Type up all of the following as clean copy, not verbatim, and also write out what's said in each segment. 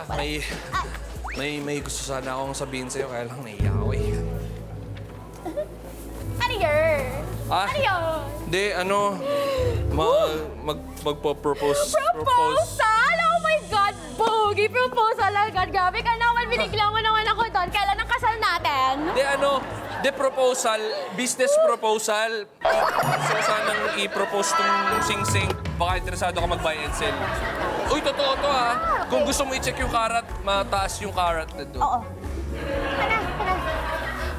pala, may gusto sana akong sabihin sa'yo, kaya lang naiiyak ako eh. Ano yun? Ah? Ano yun? Hindi, magpo-propose. Proposal? Oh my God, Bogey! Proposal agad. Grabe ka naman, binigla mo naman ako doon. Kailan ang kasal natin? Hindi, proposal, business proposal. Gusto sanang i-propose tong sing-sing. Baka interesado ka mag-buy and sell. Uy, totoo to ha. Kung gusto mo i-check yung karat, mataas yung karat na doon. Oo. Ano?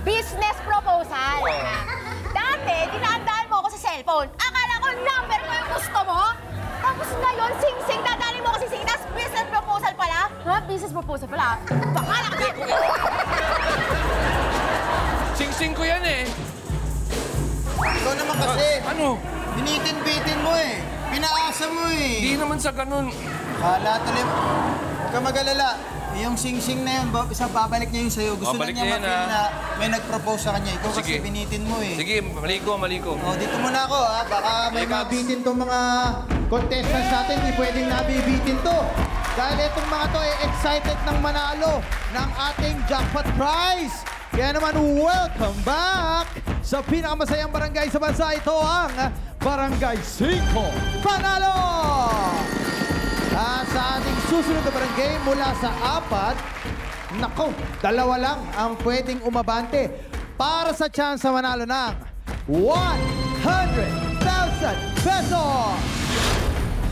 Business proposal. Dati, dinadaan mo ako sa cellphone. Akala ko number ko yung gusto mo. Tapos ngayon, sing-sing, dadali mo ako sa sing. Tapos business proposal pala. Ha? Business proposal pala? Baka na kasi. Sing-sing ko yan eh. Ikaw naman kasi. Ano? Binitin-bitin mo eh. Pinaasa mo eh. Hindi naman sa ganun. Kala tuloy. Huwag ka mag-alala. Yung sing-sing na yun, babalik niya yung sa'yo. Gusto Babalik na niya niya ma-feel yan, na may nag-propose sa kanya. Ikaw kasi Sige. binitin mo eh. Sige, maliko. O, dito muna ako ha. Baka may mabitin tong mga contestants natin. Hindi pwedeng nabibitin to. Dahil itong mga to ay excited ng manalo ng ating jackpot prize. Kaya naman, welcome back sa pinakamasayang barangay sa bansa. Ito ang Barangay 5 Panalo! At sa ating susunod na barangay mula sa 4, nako, 2 lang ang pwedeng umabante para sa chance na manalo ng 100,000 pesos!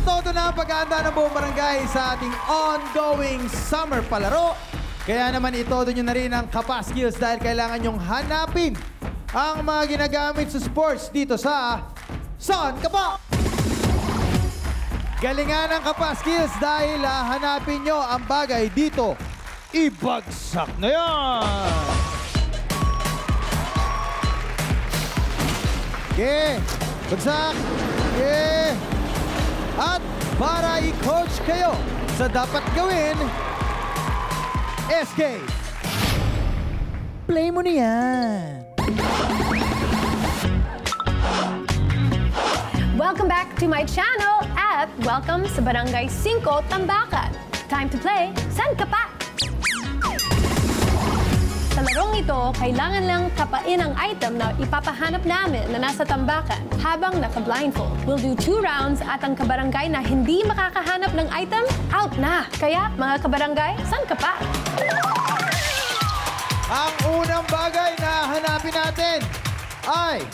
Todo na ang pag-aanda ng buong barangay sa ating ongoing summer palaro. Kaya naman itodo nyo na rin ang Kapa Skills dahil kailangan nyong hanapin ang mga ginagamit sa sports dito sa Saan Ka Pa? Galingan ang Kapa Skills dahil hanapin nyo ang bagay dito. Ibagsak na yan! Okay, bagsak! Okay! At para i-coach kayo sa dapat gawin, SK, play mo na yan. Welcome back to my channel at welcome sa Barangay 5 Tambakan. Time to play, Saan Ka Pa? Sa larong ito, kailangan lang kapain ang item na ipapahanap namin na nasa tambakan habang naka-blindfold. We'll do 2 rounds at ang kabarangay na hindi makakahanap ng item, out na. Kaya, mga kabarangay, Saan Ka Pa? Ang unang bagay na hanapin natin ay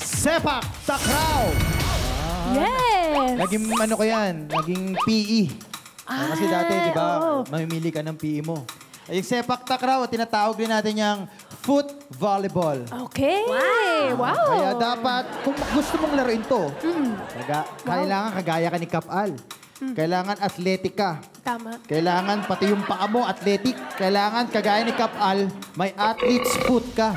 sepak takraw. Yes! Naging ano ko yan, naging PE. Kasi dati, di ba, oo. mamimili ka ng PE mo. Yung sepak takraw, tinatawag din natin yung foot volleyball. Okay! Wow! Kaya dapat, kung gusto mong laruin to, kailangan kagaya ka ni Kapal. Kailangan athletic ka. Tama. Kailangan pati yung paa mo athletic. Kailangan kagaya ni Kapal, may athlete's foot ka.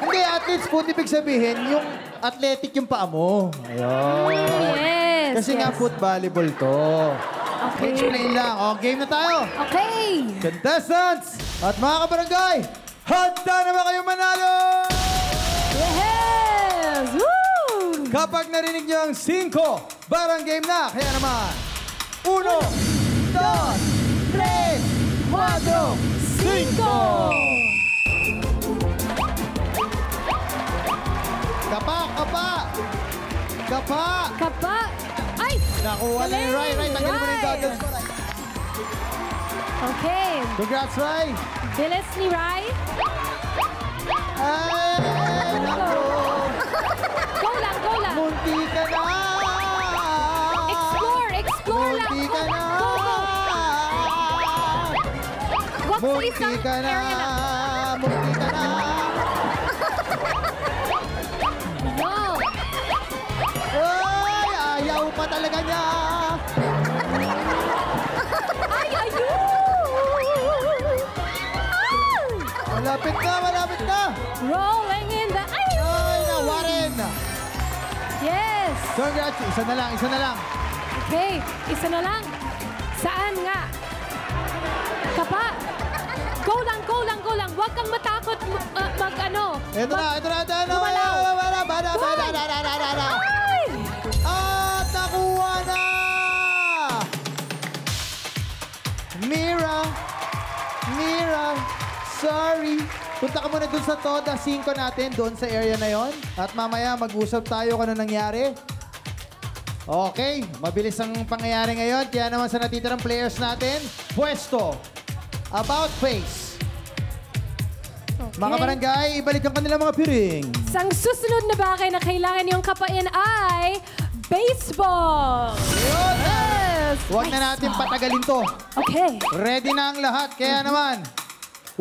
Hindi, athlete's foot, ibig sabihin, yung athletic yung paa mo. Ayun. Yes! Kasi nga foot volleyball to. Okay. Explain lang. O, game na tayo. Okay! Contestants at mga kabarangay, handa na ba kayo manalo? Yes! Woo! Kapag narinig niyo ang 5, barang game na. Kaya naman, 1, 2, 3, 4, 5. Kapa, kapa. Kapa. Kapa! Ay! Nakuha na ni Rai. Rai, tanggalin mo na yung goggles mo, Rai. Okay. Congrats, Rai. Bilis ni Rai. Ay, naku. Go lang, go lang. Munti ka na. Explore lang. Munti ka na. Go, go. Wag sa Munti isang ka na. area lang. Munti ka na. Wow. Ay, ayaw pa talaga niya. Ay, ayun! Ay! Malapit na, malapit na. Rolling in the... Ay! Ay, nawarin. Yes! Congrats. Isa na lang, isa na lang. Okay, isa na lang. Saan nga? Kapa! Go lang, go lang, go lang. Huwag kang matakot mag-ano. Ito na, ito na, ito na. Gumalaw. Ay! At nakuha na! sorry. Punta ka muna dun sa Toda 5 natin, dun sa area na yon. At mamaya mag-usap tayo kung ano nangyari. Okay, mabilis ang pangyayari ngayon. Kaya naman sa natitirang players natin, pwesto, about face. Mga barangay, ibalik ang kanilang mga piring. Sang susunod na bagay na kailangan niyong kapain ay baseball. Yun! Yes! Huwag na natin patagalin to. Okay. Ready na ang lahat. Kaya naman,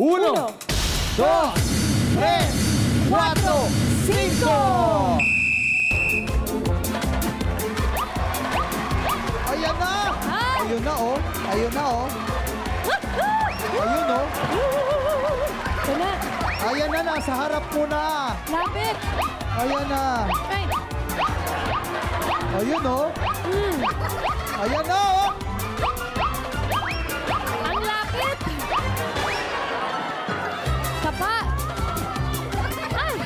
1, 2, 3, 4, 5. Ayan na! Ayun na, oh. Ayun na, oh. Ayun, oh. Ito na. Ayan na, nasa harap mo na. Lapit. Ayan na. Ay. Ayun, oh. Ayan na, oh. Ang lapit. Tapa. Ay.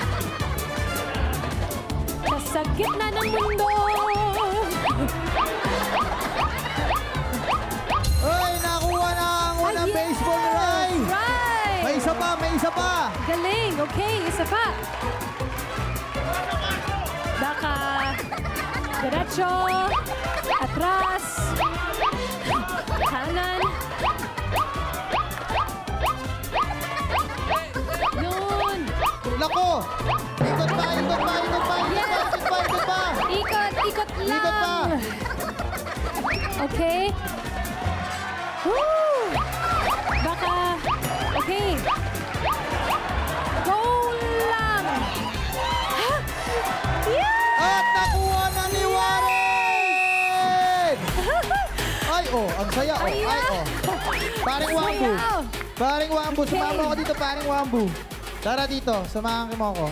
Nasa gitna ng mundo. Ay, nakuha na ang unang Ay, yes! baseball ni Rai. Right. May isa pa, may isa pa. Galing. Okay, isa pa. Baka diretso, atras, kanan. Yun. Lako. Ikot pa, ikot pa, ikot pa, ikot pa, ikot pa, ikot pa. Ikot, ikot lang. Ikot pa. Okay. Woo! Baka, okay. Go lang. Ha? Yeah! At nakuha na ni Warren! Ay, oh, ang saya, oh. Ay, oh. Paring Wambu. Sayaw. Paring Wambu, Okay. sumama ako dito, paring Wambu. Tara dito, samahan mo ako.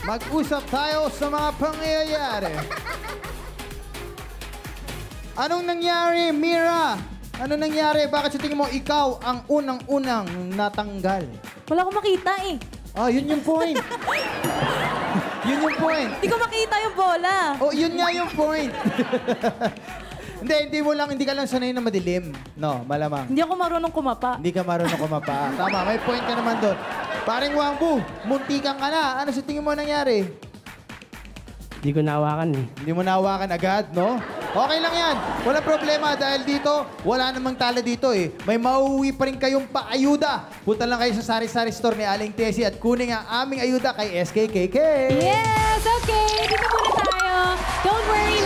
Mag-usap tayo sa mga pangyayari. Anong nangyari, Mira? Ano nangyari? Bakit sa tingin mo ikaw ang unang-unang natanggal? Wala akong makita eh. Ah, yun yung point. Yun yung point. Hindi ko makita yung bola. Oh, yun nga yung point. Hindi ka lang sanay na madilim. No, malamang. Hindi ako marunong kumapa. Hindi ka marunong kumapa. Tama, may point ka naman doon. Paring Wangbu, muntikan ka na. Ano sa tingin mo nangyari? Hindi ko nawakan eh. Hindi mo nahawakan agad, no? Okay lang yan. Walang problema dahil dito, wala namang tala dito eh. May mauwi pa rin kayong paayuda. Punta lang kayo sa Sari-Sari Store ni Aling Tessie at kunin ang aming ayuda kay SKKK. Yes, okay. Dito muna tayo. Don't worry,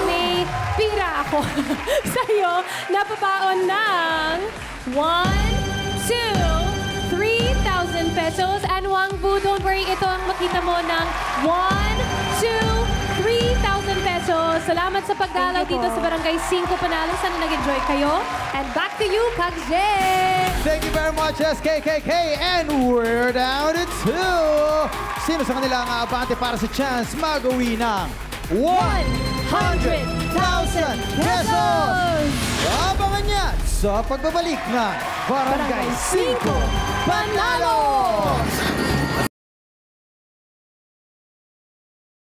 may pira ako sa'yo. Napabaon ng 1, 2, 3,000 pesos. And Wangbu, don't worry, ito ang makita mo ng 1, 2, 3,000 pesos. Salamat sa pagdalaw dito sa Barangay 5 Panalo. Sana nag-enjoy kayo. And back to you, Kag J. Thank you very much, SKKK. And we're down to 2. Sino sa kanila ang aabante para sa chance mag-uwi ng 100,000 pesos? Abangan niya sa pagbabalik ng Barangay 5 Panalo!